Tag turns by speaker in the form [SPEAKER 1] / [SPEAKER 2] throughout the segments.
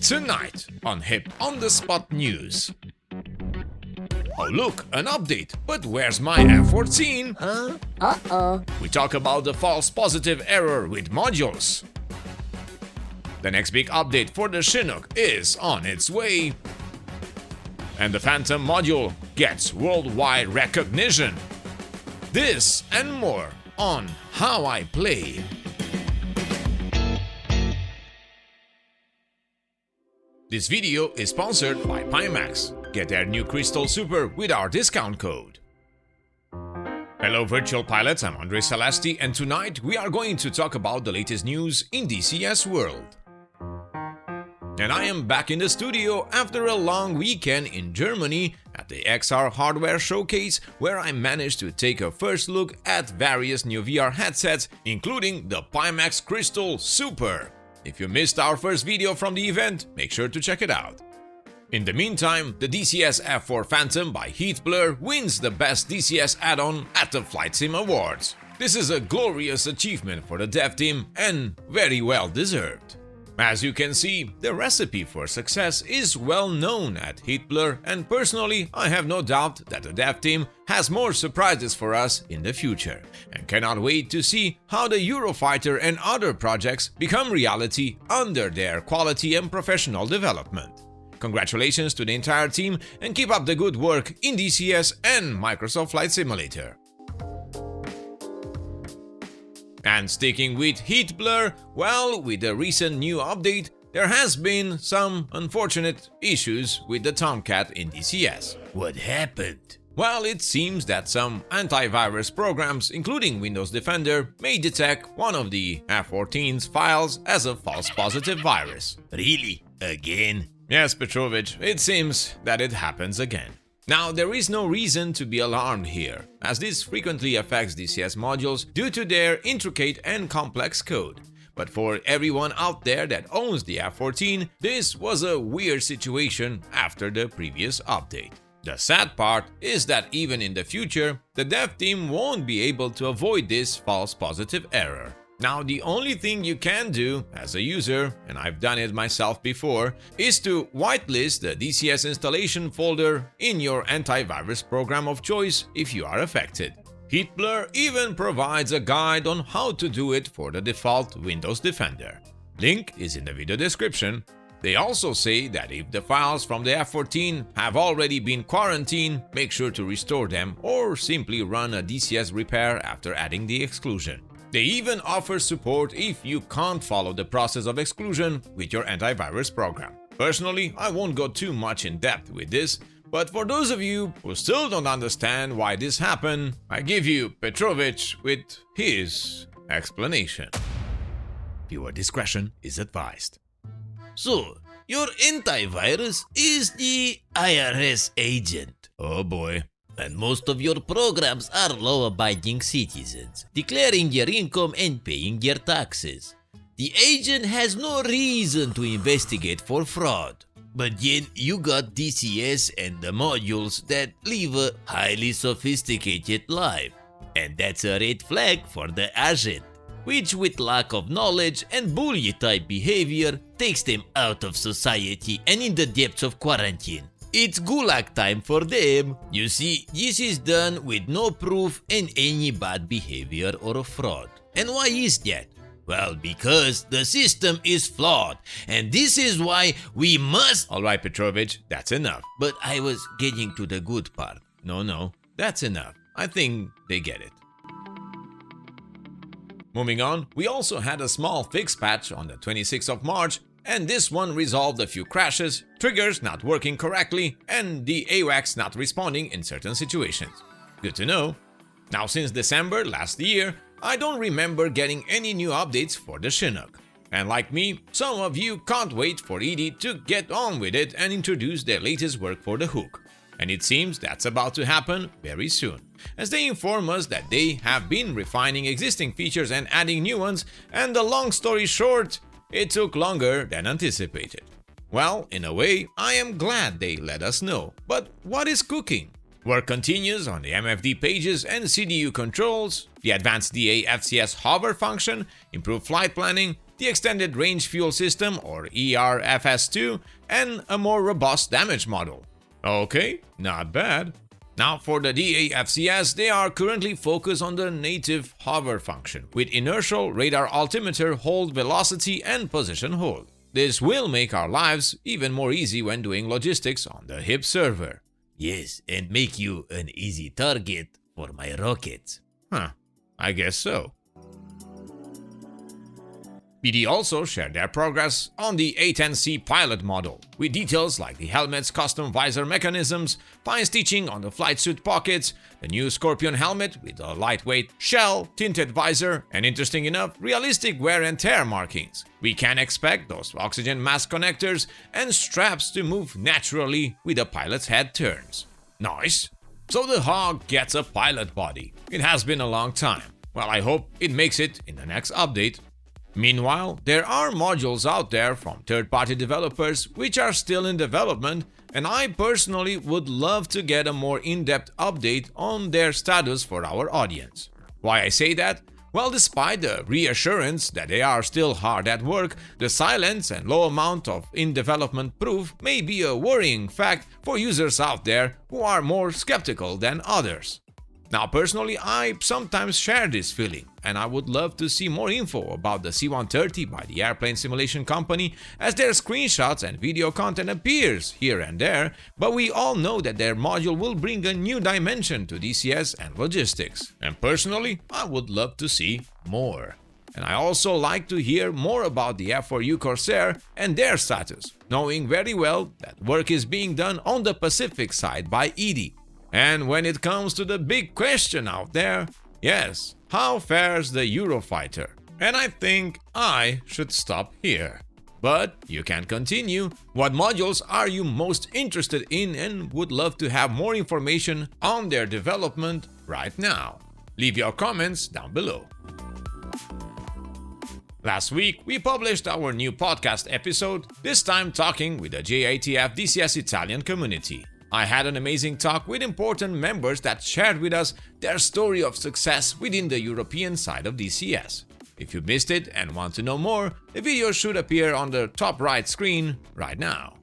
[SPEAKER 1] Tonight on Hip on the Spot News. Oh look, an update, but where's my F14?
[SPEAKER 2] Uh-oh.
[SPEAKER 1] We talk about the false positive error with modules. The next big update for the Chinook is on its way. And the Phantom module gets worldwide recognition. This and more on How I Play. This video is sponsored by Pimax. Get their new Crystal Super with our discount code. Hello virtual pilots, I'm Andre Celesti, and tonight we are going to talk about the latest news in DCS world. And I am back in the studio after a long weekend in Germany at the XR Hardware Showcase, where I managed to take a first look at various new VR headsets, including the Pimax Crystal Super. If you missed our first video from the event, make sure to check it out. In the meantime, the DCS F4 Phantom by Heatblur wins the Best DCS Add-on at the Flight Sim Awards. This is a glorious achievement for the dev team and very well deserved. As you can see, the recipe for success is well known at Heatblur, and personally I have no doubt that the dev team has more surprises for us in the future, and cannot wait to see how the Eurofighter and other projects become reality under their quality and professional development. Congratulations to the entire team and keep up the good work in DCS and Microsoft Flight Simulator. And sticking with Heatblur, well, with the recent new update, there has been some unfortunate issues with the Tomcat in DCS. What happened? Well, it seems that some antivirus programs, including Windows Defender, may detect one of the F14's files as a false positive virus. Really? Again? Yes, Petrovich, it seems that it happens again. Now, there is no reason to be alarmed here, as this frequently affects DCS modules due to their intricate and complex code. But for everyone out there that owns the F14, this was a weird situation after the previous update. The sad part is that even in the future, the dev team won't be able to avoid this false positive error. Now, the only thing you can do as a user, and I've done it myself before, is to whitelist the DCS installation folder in your antivirus program of choice if you are affected. Heatblur even provides a guide on how to do it for the default Windows Defender. Link is in the video description. They also say that if the files from the F14 have already been quarantined, make sure to restore them or simply run a DCS repair after adding the exclusion. They even offer support if you can't follow the process of exclusion with your antivirus program. Personally, I won't go too much in depth with this, but for those of you who still don't understand why this happened, I give you Petrovich with his explanation. Viewer discretion is advised.
[SPEAKER 3] So, your antivirus is the IRS agent.
[SPEAKER 1] Oh boy.
[SPEAKER 3] And most of your programs are law-abiding citizens, declaring their income and paying their taxes. The agent has no reason to investigate for fraud. But then you got DCS and the modules that live a highly sophisticated life. And that's a red flag for the agent, which with lack of knowledge and bully-type behavior takes them out of society and in the depths of quarantine. It's gulag time for them. You see, this is done with no proof and any bad behavior or fraud. And why is that? Well, because the system is flawed, and this is why we must...
[SPEAKER 1] Alright Petrovich, that's enough.
[SPEAKER 3] But I was getting to the good part.
[SPEAKER 1] No, that's enough. I think they get it. Moving on, we also had a small fix patch on the 26th of March, and this one resolved a few crashes, triggers not working correctly, and the AWACS not responding in certain situations. Good to know. Now, since December last year, I don't remember getting any new updates for the Chinook. And like me, some of you can't wait for ED to get on with it and introduce their latest work for the Hook. And it seems that's about to happen very soon, as they inform us that they have been refining existing features and adding new ones, and the long story short, it took longer than anticipated. Well, in a way, I am glad they let us know, but what is cooking? Work continues on the MFD pages and CDU controls, the advanced DA FCS hover function, improved flight planning, the Extended Range Fuel System or ERFS2, and a more robust damage model. Okay, not bad. Now for the DAFCS, they are currently focused on the native hover function with inertial radar altimeter hold velocity and position hold. This will make our lives even more easy when doing logistics on the HIP server.
[SPEAKER 3] Yes, and make you an easy target for my rockets.
[SPEAKER 1] I guess so. BD also shared their progress on the A10C Pilot model, with details like the helmet's custom visor mechanisms, fine stitching on the flight suit pockets, the new Scorpion helmet with a lightweight shell, tinted visor, and interesting enough, realistic wear and tear markings. We can expect those oxygen mask connectors and straps to move naturally with the pilot's head turns. Nice! So the Hog gets a pilot body. It has been a long time. Well, I hope it makes it in the next update. Meanwhile, there are modules out there from third-party developers which are still in development, and I personally would love to get a more in-depth update on their status for our audience. Why I say that? Well, despite the reassurance that they are still hard at work, the silence and low amount of in-development proof may be a worrying fact for users out there who are more skeptical than others. Now, personally, I sometimes share this feeling, and I would love to see more info about the C-130 by the airplane simulation company, as their screenshots and video content appears here and there, but we all know that their module will bring a new dimension to DCS and logistics. And personally, I would love to see more. And I also like to hear more about the F4U Corsair and their status, knowing very well that work is being done on the Pacific side by ED. And when it comes to the big question out there, yes, how fares the Eurofighter? And I think I should stop here. But you can continue. What modules are you most interested in and would love to have more information on their development right now? Leave your comments down below. Last week, we published our new podcast episode, this time talking with the JATF DCS Italian community. I had an amazing talk with important members that shared with us their story of success within the European side of DCS. If you missed it and want to know more, the video should appear on the top right screen right now.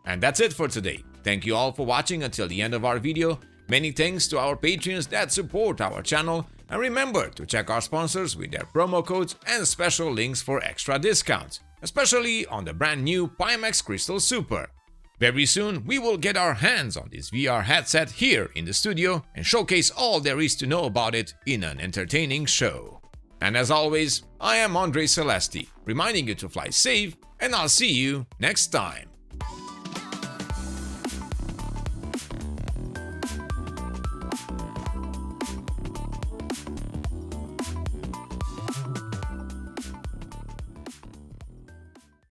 [SPEAKER 1] And that's it for today. Thank you all for watching until the end of our video. Many thanks to our patrons that support our channel, and remember to check our sponsors with their promo codes and special links for extra discounts, especially on the brand new Pimax Crystal Super. Very soon, we will get our hands on this VR headset here in the studio and showcase all there is to know about it in an entertaining show. And as always, I am Andre Celesti, reminding you to fly safe, and I'll see you next time.